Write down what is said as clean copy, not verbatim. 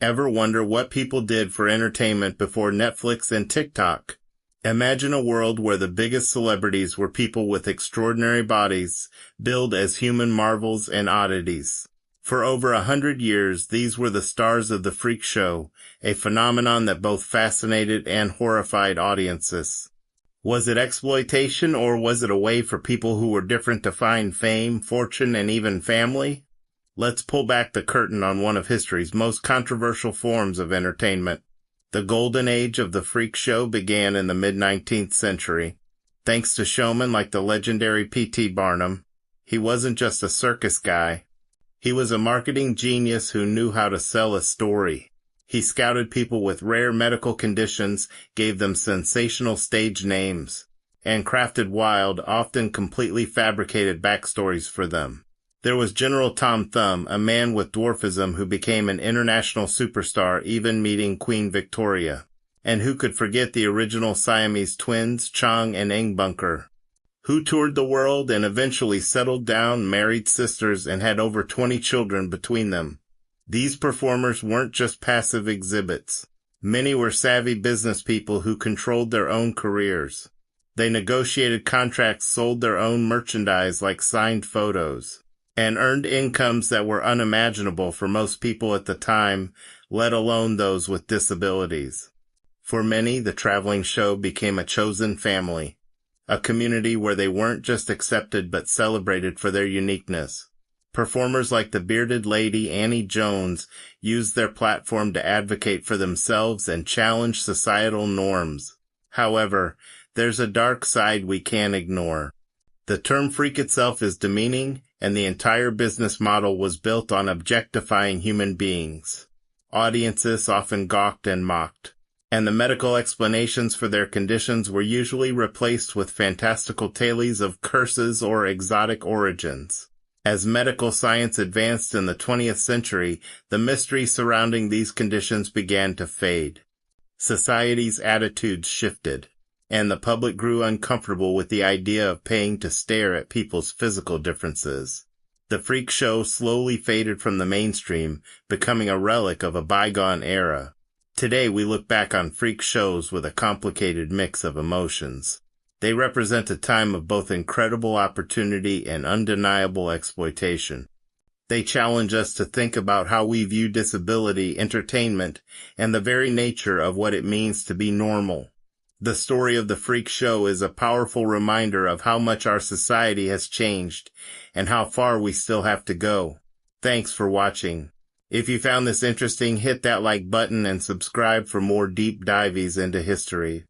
Ever wonder what people did for entertainment before Netflix and TikTok? Imagine a world where the biggest celebrities were people with extraordinary bodies, billed as human marvels and oddities. For over 100 years, these were the stars of the freak show, a phenomenon that both fascinated and horrified audiences. Was it exploitation, or was it a way for people who were different to find fame, fortune, and even family? Let's pull back the curtain on one of history's most controversial forms of entertainment. The golden age of the freak show began in the mid-19th century. Thanks to showmen like the legendary P.T. Barnum, he wasn't just a circus guy. He was a marketing genius who knew how to sell a story. He scouted people with rare medical conditions, gave them sensational stage names, and crafted wild, often completely fabricated backstories for them. There was General Tom Thumb, a man with dwarfism who became an international superstar, even meeting Queen Victoria. And who could forget the original Siamese twins, Chong and Eng Bunker, who toured the world and eventually settled down, married sisters, and had over 20 children between them. These performers weren't just passive exhibits. Many were savvy business people who controlled their own careers. They negotiated contracts, sold their own merchandise like signed photos, and earned incomes that were unimaginable for most people at the time, let alone those with disabilities. For many, the traveling show became a chosen family, a community where they weren't just accepted but celebrated for their uniqueness. Performers like the bearded lady Annie Jones used their platform to advocate for themselves and challenge societal norms. However, there's a dark side we can't ignore. The term freak itself is demeaning, and the entire business model was built on objectifying human beings. Audiences often gawked and mocked, and the medical explanations for their conditions were usually replaced with fantastical tales of curses or exotic origins. As medical science advanced in the 20th century, the mystery surrounding these conditions began to fade. Society's attitudes shifted, and the public grew uncomfortable with the idea of paying to stare at people's physical differences. The freak show slowly faded from the mainstream, becoming a relic of a bygone era. Today we look back on freak shows with a complicated mix of emotions. They represent a time of both incredible opportunity and undeniable exploitation. They challenge us to think about how we view disability, entertainment, and the very nature of what it means to be normal. The story of the freak show is a powerful reminder of how much our society has changed and how far we still have to go. Thanks for watching. If you found this interesting, hit that like button and subscribe for more deep dives into history.